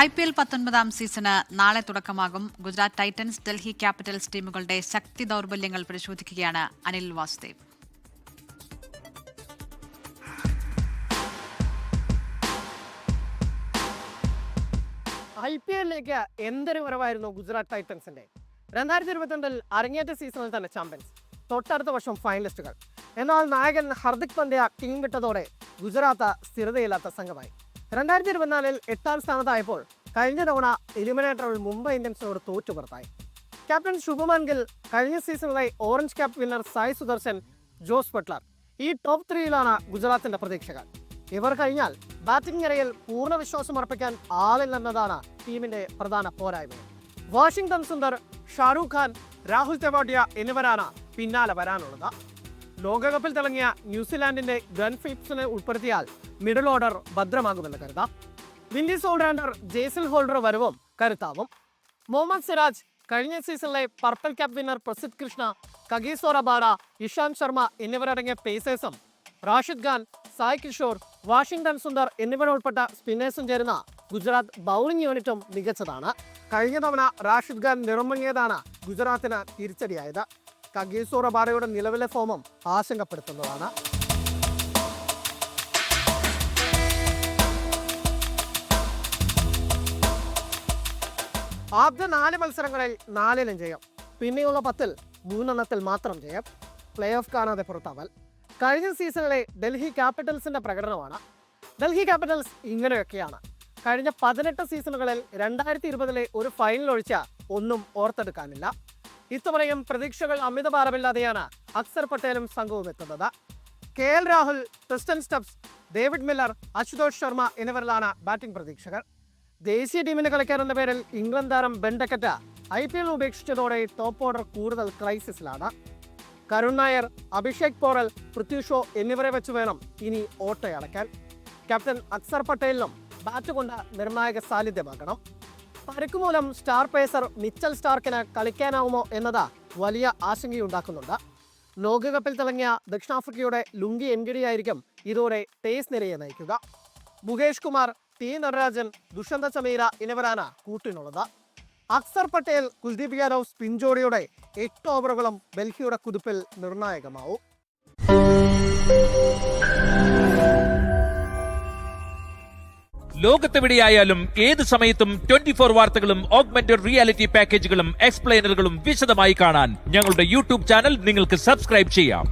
IPL 19 season നാളെ തുടക്കമാകും. Gujarat Titans, Delhi Capitals ടീമുകളുടെ ശക്തി ദൗർബല്യങ്ങൾ പരിശോധിക്കുകയാണ് അനിൽ വാസുദേവ്. IPL-ലേക്ക് എന്തൊരു വരവായിരുന്നു ഗുജറാത്ത് ടൈറ്റൻസിന്റെ. 2022 അരങ്ങേറ്റ സീസണിൽ തന്നെ ചാമ്പ്യൻസ്, തൊട്ടടുത്ത വർഷം ഫൈനലിസ്റ്റുകൾ. എന്നാൽ നായകൻ ഹർദിക് പാണ്ഡ്യ ടീം വിട്ടതോടെ ഗുജറാത്ത് സ്ഥിരതയില്ലാത്ത സംഘമായി. 2024 8ാം സ്ഥാനത്തായപ്പോൾ കഴിഞ്ഞ തവണ എലിമിനേറ്ററിൽ മുംബൈ ഇന്ത്യൻസിനോട് തോറ്റുപുറത്തായി. ക്യാപ്റ്റൻ ശുഭ്മാൻ ഗിൽ, കഴിഞ്ഞ സീസണിലെ orange cap winner Sai Sudharsan, Jos Buttler, ഈ ടോപ്പ് 3-ലാണ് ഗുജറാത്തിന്റെ പ്രതീക്ഷകൾ. ഇവർ കഴിഞ്ഞാൽ ബാറ്റിംഗ് നിരയിൽ പൂർണ്ണ വിശ്വാസം അർപ്പിക്കാൻ ആളില്ലെന്നതാണ് ടീമിന്റെ പ്രധാന പോരായ്മ. വാഷിംഗ്ടൺ സുന്ദർ, ഷാരൂഖ് ഖാൻ, രാഹുൽ തെവാഡിയ എന്നിവരാണ് പിന്നാലെ വരാനുള്ളത്. ലോകകപ്പിൽ തിളങ്ങിയ ന്യൂസിലാൻഡിന്റെ ഗൺ ഫിപ്സിനെ ഉൾപ്പെടുത്തിയാൽ മിഡിൽ ഓർഡർ ഭദ്രമാകുമെന്ന് കരുതാം. വിൻഡീസ് ഓൾറൗണ്ടർ ജേസൽ ഹോൾഡർ വരവും കരുത്താവും. മുഹമ്മദ് സിറാജ്, കഴിഞ്ഞ സീസണിലെ purple cap winner Prasidh Krishna, Kagiso Rabada, Ishant Sharma എന്നിവരടങ്ങിയ പേസേഴ്സും റാഷിദ് ഖാൻ, സായ് കിഷോർ, വാഷിംഗ്ടൺ സുന്ദർ എന്നിവരുൾപ്പെട്ട സ്പിന്നേഴ്സും ചേരുന്ന ഗുജറാത്ത് ബൗളിംഗ് യൂണിറ്റും മികച്ചതാണ്. കഴിഞ്ഞ തവണ റാഷിദ് ഖാൻ നിറമങ്ങിയതാണ് ഗുജറാത്തിന് തിരിച്ചടിയായത്. കഗീസോ റബാഡയുടെ നിലവിലെ ഫോമും ആശങ്കപ്പെടുത്തുന്നതാണ്. ആദ്യ 4 മത്സരങ്ങളിൽ 4-ലും ജയം, പിന്നെയുള്ള 10-ൽ 3-എണ്ണത്തിൽ മാത്രം ജയം. പ്ലേ ഓഫ് കാണാതെ പുറത്താവൽ കഴിഞ്ഞ സീസണിലെ ഡൽഹി ക്യാപിറ്റൽസിന്റെ പ്രകടനമാണ്. ഡൽഹി ക്യാപിറ്റൽസ് ഇങ്ങനെയൊക്കെയാണ്. കഴിഞ്ഞ 18 സീസണുകളിൽ 2020-ലെ ഒരു ഫൈനൽ ഒഴിച്ച ഒന്നും ഓർത്തെടുക്കാനില്ല. ഇത്തവണയും പ്രതീക്ഷകൾ അമിതഭാരമില്ലാതെയാണ് അക്സർ പട്ടേലും സംഘവും എത്തുന്നത്. KL Rahul, Tristan Stubbs, David Miller, Ashutosh Sharma എന്നിവരിലാണ് ബാറ്റിംഗ് പ്രതീക്ഷകൾ. ദേശീയ ടീമിന് കളിക്കാരെന്ന പേരിൽ ഇംഗ്ലണ്ട് താരം ബെൻ ഡക്കറ്റ് IPL ഉപേക്ഷിച്ചതോടെ ടോപ്പ് ഓർഡർ കൂടുതൽ ക്രൈസിസിലാണ്. കരുൺ നായർ, അഭിഷേക് പോറൽ, പൃഥ്വി ഷോ എന്നിവരെ വെച്ച് വേണം ഇനി ഓട്ടയടക്കാൻ. ക്യാപ്റ്റൻ അക്സർ പട്ടേലിനും ബാറ്റ് കൊണ്ട് നിർണായക സാന്നിധ്യമാക്കണം. പരിക്ക് മൂലം സ്റ്റാർ പേസർ മിച്ചൽ സ്റ്റാർക്കിന് കളിക്കാനാവുമോ എന്നത് വലിയ ആശങ്കയുണ്ടാക്കുന്നുണ്ട്. ലോകകപ്പിൽ തിളങ്ങിയ ദക്ഷിണാഫ്രിക്കയുടെ ലുങ്കി എൻഗിഡി ആയിരിക്കും ഇതോടെ പേസ് നിരയെ നയിക്കുക. മുകേഷ് കുമാർ, T നടരാജൻ, ദുഷ്യന്ത ചമീര എന്നിവരാണ് കൂട്ടിനുള്ളത്. അക്സർ പട്ടേൽ, കുൽദീപ് യാദവ് സ്പിൻ ജോഡിയുടെ 8 ഓവറുകളും ഡൽഹിയുടെ കുതിപ്പിൽ നിർണായകമാവും. ലോകത്തെവിടെയായാലും ഏത് സമയത്തും 24 വാർത്തകളും ഓഗ്മെന്റഡ് റിയാലിറ്റി പാക്കേജുകളും എക്സ്പ്ലെയിനറുകളും വിശദമായി കാണാൻ ഞങ്ങളുടെ യൂട്യൂബ് ചാനൽ നിങ്ങൾക്ക് സബ്സ്ക്രൈബ് ചെയ്യാം.